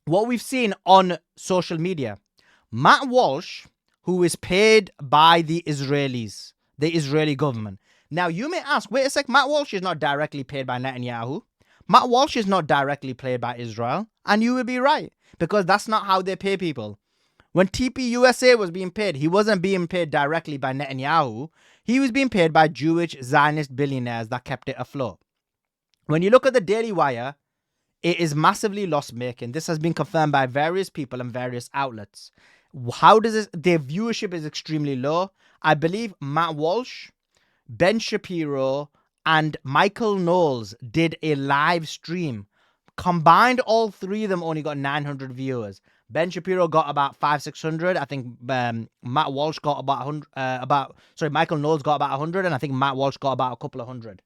what we've seen on social media, Matt Walsh, who is paid by the Israelis, the Israeli government. Now, you may ask, wait a sec, Matt Walsh is not directly paid by Netanyahu. Matt Walsh is not directly paid by Israel. And you will be right, because that's not how they pay people. When TPUSA was being paid, he wasn't being paid directly by Netanyahu. He was being paid by Jewish Zionist billionaires that kept it afloat. When you look at the Daily Wire, it is massively loss-making. This has been confirmed by various people and various outlets. How does this? Their viewership is extremely low. I believe Matt Walsh, Ben Shapiro, and Michael Knowles did a live stream. Combined, all three of them only got 900 viewers. Ben Shapiro got about 500-600. I think Matt Walsh got about 100. Michael Knowles got about 100, and I think Matt Walsh got about a couple of hundred.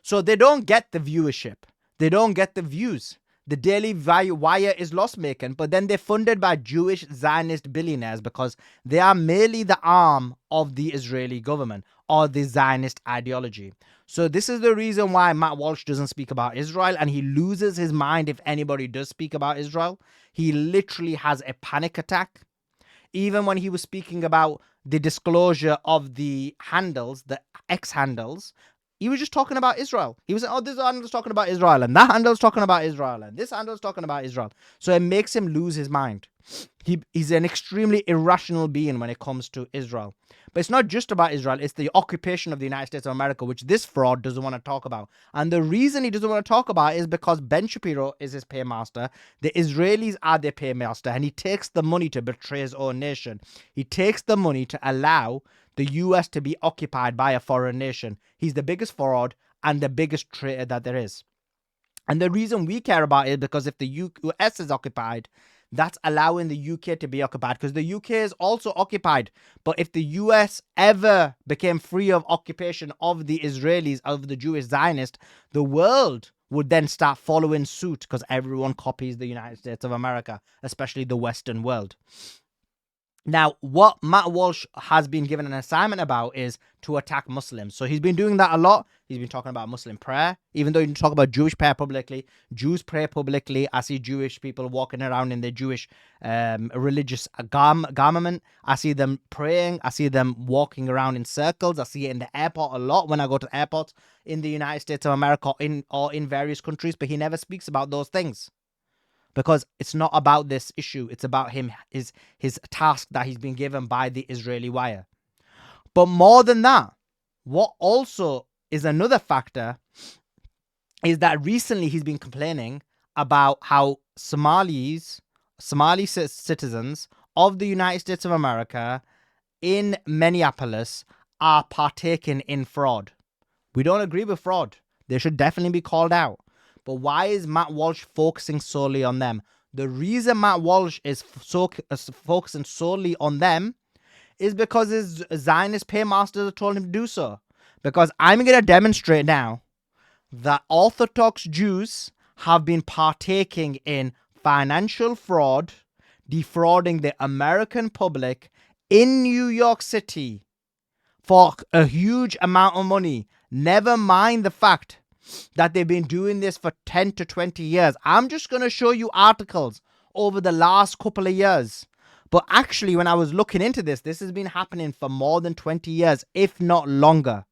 So they don't get the viewership. They don't get the views. The Daily Wire is loss-making, but then they're funded by Jewish Zionist billionaires because they are merely the arm of the Israeli government or the Zionist ideology. So this is the reason why Matt Walsh doesn't speak about Israel, and he loses his mind if anybody does speak about Israel. He literally has a panic attack. Even when he was speaking about the disclosure of the handles, the X handles, he was just talking about Israel. He was saying, oh, this handle is talking about Israel, and that handle is talking about Israel, and this handle is talking about Israel. So it makes him lose his mind. He's an extremely irrational being when it comes to Israel. But it's not just about Israel. It's the occupation of the United States of America, which this fraud doesn't want to talk about. And the reason he doesn't want to talk about it is because Ben Shapiro is his paymaster. The Israelis are their paymaster, and he takes the money to betray his own nation. He takes the money to allow the US to be occupied by a foreign nation. He's the biggest fraud and the biggest traitor that there is. And the reason we care about it is because if the US is occupied, that's allowing the UK to be occupied, because the UK is also occupied. But if the US ever became free of occupation of the Israelis, of the Jewish Zionist, the world would then start following suit, because everyone copies the United States of America, especially the Western world. Now, what Matt Walsh has been given an assignment about is to attack Muslims. So he's been doing that a lot. He's been talking about Muslim prayer. Even though you talk about Jewish prayer publicly, Jews pray publicly. I see Jewish people walking around in their Jewish religious garment. I see them praying. I see them walking around in circles. I see it in the airport a lot when I go to airports in the United States of America or in various countries. But he never speaks about those things, because it's not about this issue. It's about him, his task that he's been given by the Israeli Wire. But more than that, what also is another factor is that recently he's been complaining about how Somali citizens of the United States of America in Minneapolis are partaking in fraud. We don't agree with fraud. They should definitely be called out. But why is Matt Walsh focusing solely on them? The reason Matt Walsh is focusing solely on them is because his Zionist paymasters have told him to do so. Because I'm going to demonstrate now that Orthodox Jews have been partaking in financial fraud, defrauding the American public in New York City for a huge amount of money. Never mind the fact that they've been doing this for 10 to 20 years. I'm just going to show you articles over the last couple of years. But actually, when I was looking into this, this has been happening for more than 20 years, if not longer.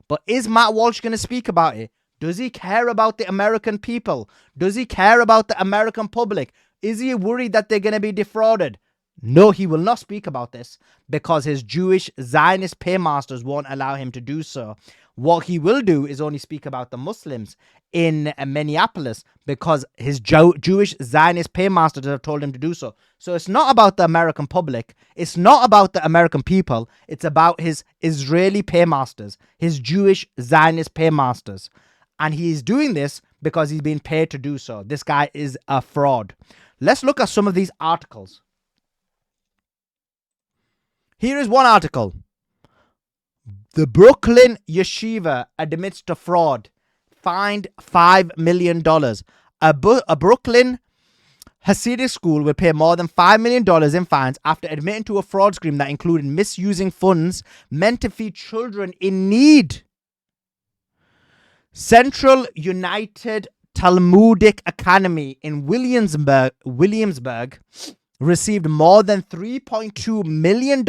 But is Matt Walsh going to speak about it? Does he care about the American people? Does he care about the American public? Is he worried that they're going to be defrauded? No, he will not speak about this because his Jewish Zionist paymasters won't allow him to do so. What he will do is only speak about the Muslims in Minneapolis because his Jewish Zionist paymasters have told him to do so. So it's not about the American public. It's not about the American people. It's about his Israeli paymasters, his Jewish Zionist paymasters. And he is doing this because he's been paid to do so. This guy is a fraud. Let's look at some of these articles. Here is one article. The Brooklyn Yeshiva admits to fraud, fined $5 million. A Brooklyn Hasidic school will pay more than $5 million in fines after admitting to a fraud scheme that included misusing funds meant to feed children in need. Central United Talmudic Academy in Williamsburg received more than $3.2 million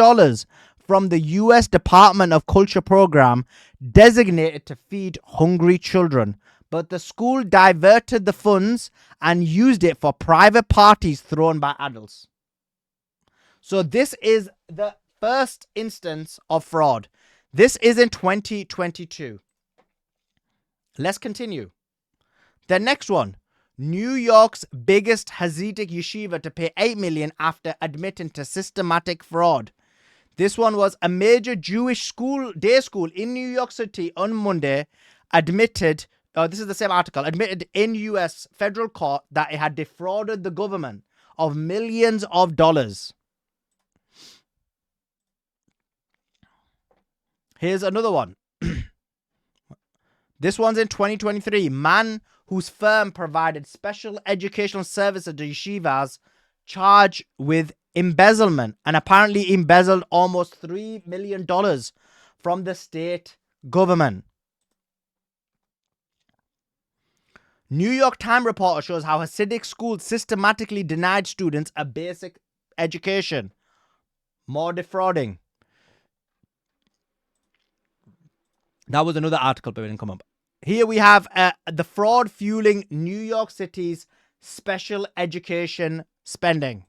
from the U.S. Department of Culture program designated to feed hungry children. But the school diverted the funds and used it for private parties thrown by adults. So this is the first instance of fraud. This is in 2022. Let's continue. The next one. New York's biggest Hasidic yeshiva to pay $8 million after admitting to systematic fraud. This one was a major Jewish day school in New York City on Monday admitted, this is the same article, admitted in U.S. federal court that it had defrauded the government of millions of dollars. Here's another one. This one's in 2023. Man whose firm provided special educational services to yeshivas charged with embezzlement and apparently embezzled almost $3 million from the state government. New York Times reporter shows how Hasidic schools systematically denied students a basic education. More defrauding. That was another article, but it didn't come up. Here we have the fraud fueling New York City's special education spending.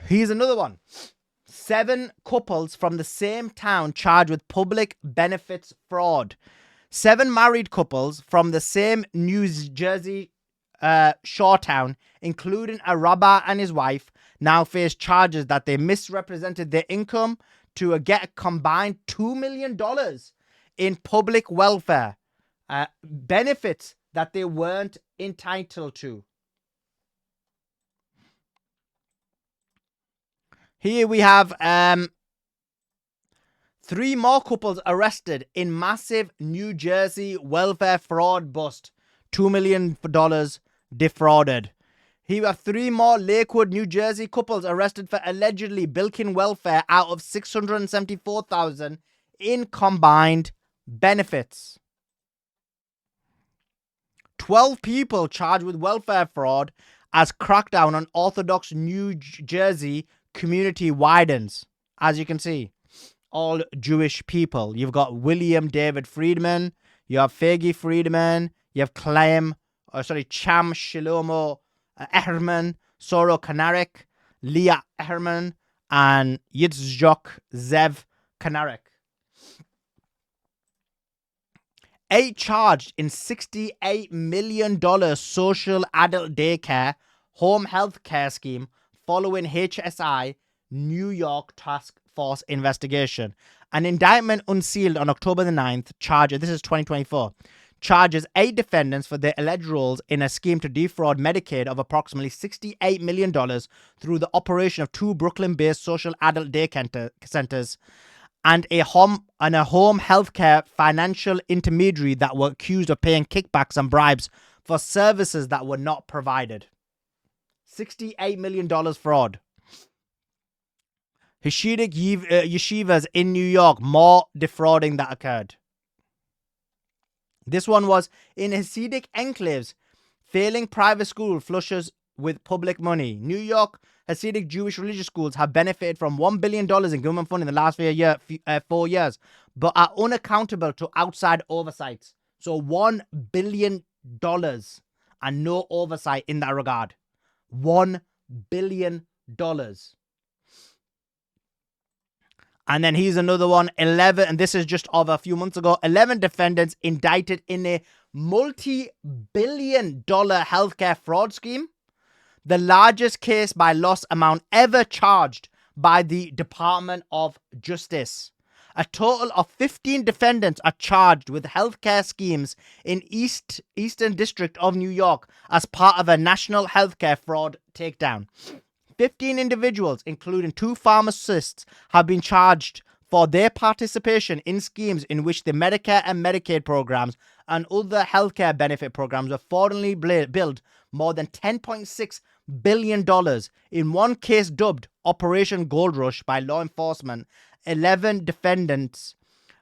Here's another one. 7 couples from the same town charged with public benefits fraud. 7 married couples from the same New Jersey shore town, including a rabbi and his wife, now face charges that they misrepresented their income to get a combined $2 million in public welfare benefits that they weren't entitled to. Here we have 3 more couples arrested in massive New Jersey welfare fraud bust. $2 million defrauded. Here we have 3 more Lakewood, New Jersey couples arrested for allegedly bilking welfare out of $674,000 in combined benefits. 12 people charged with welfare fraud as crackdown on Orthodox New Jersey community widens. As you can see, all Jewish people. You've got William David Friedman, you have Fagi Friedman, you have Cham Shlomo Ehrman, Soro Kanarek, Leah Ehrman, and Yitzhak Zev Kanarek. 8 charged in $68 million social adult daycare home health care scheme following HSI New York Task Force investigation. An indictment unsealed on October the 9th this is 2024, charges 8 defendants for their alleged roles in a scheme to defraud Medicaid of approximately $68 million through the operation of 2 Brooklyn-based social adult day centers and a home healthcare financial intermediary that were accused of paying kickbacks and bribes for services that were not provided. $68 million fraud. Hasidic yeshivas in New York, more defrauding that occurred. This one was in Hasidic enclaves, failing private school flushes with public money. New York Hasidic Jewish religious schools have benefited from $1 billion in government funding in the last 4 years, but are unaccountable to outside oversights. So $1 billion and no oversight in that regard. $1 billion. And then here's another one, 11, and this is just of a few months ago, 11 defendants indicted in a multi-billion-dollar healthcare fraud scheme, the largest case by loss amount ever charged by the Department of Justice. A total of 15 defendants are charged with healthcare schemes in Eastern District of New York as part of a national healthcare fraud takedown. 15 individuals, including 2 pharmacists, have been charged for their participation in schemes in which the Medicare and Medicaid programs and other healthcare benefit programs were fraudulently billed more than $10.6 billion. In one case dubbed Operation Gold Rush by law enforcement, 11 defendants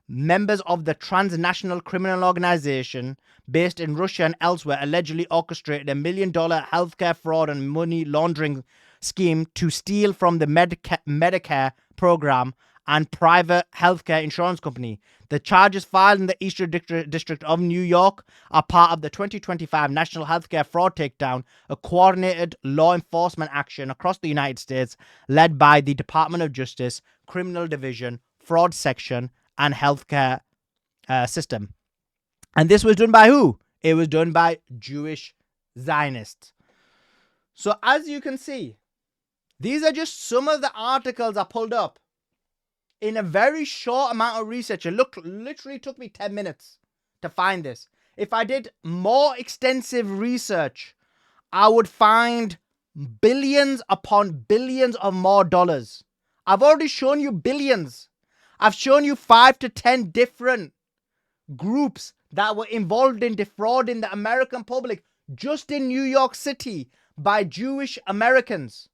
members of the transnational criminal organization based in Russia and elsewhere allegedly orchestrated $1 million healthcare fraud and money laundering scheme to steal from the Medicare program and private healthcare insurance company. The charges filed in the Eastern District of New York are part of the 2025 National Healthcare Fraud Takedown, a coordinated law enforcement action across the United States led by the Department of Justice, Criminal Division, Fraud Section, and Healthcare System. And this was done by who? It was done by Jewish Zionists. So as you can see, these are just some of the articles I pulled up in a very short amount of research. It literally took me 10 minutes to find this. If I did more extensive research, I would find billions upon billions of more dollars. I've already shown you billions. I've shown you 5 to 10 different groups that were involved in defrauding the American public just in New York City by Jewish Americans.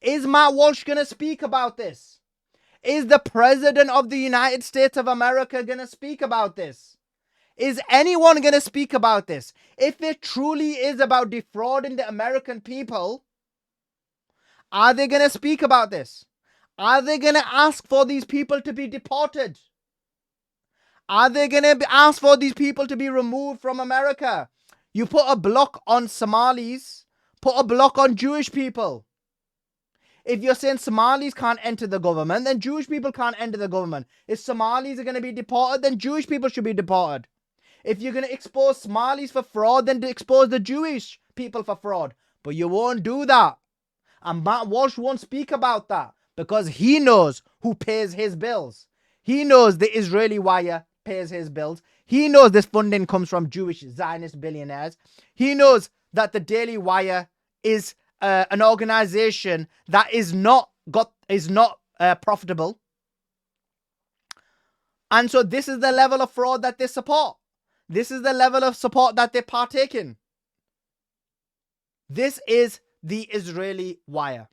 Is Matt Walsh going to speak about this? Is the President of the United States of America going to speak about this? Is anyone going to speak about this? If it truly is about defrauding the American people, are they going to speak about this? Are they going to ask for these people to be deported? Are they going to ask for these people to be removed from America? You put a block on Somalis, put a block on Jewish people. If you're saying Somalis can't enter the government, then Jewish people can't enter the government. If Somalis are going to be deported, then Jewish people should be deported. If you're going to expose Somalis for fraud, then expose the Jewish people for fraud. But you won't do that. And Matt Walsh won't speak about that because he knows who pays his bills. He knows the Israeli wire pays his bills. He knows this funding comes from Jewish Zionist billionaires. He knows that the Daily Wire is an organization that is not profitable. And so this is the level of fraud that they support. This is the level of support that they partake in. This is the Israeli wire.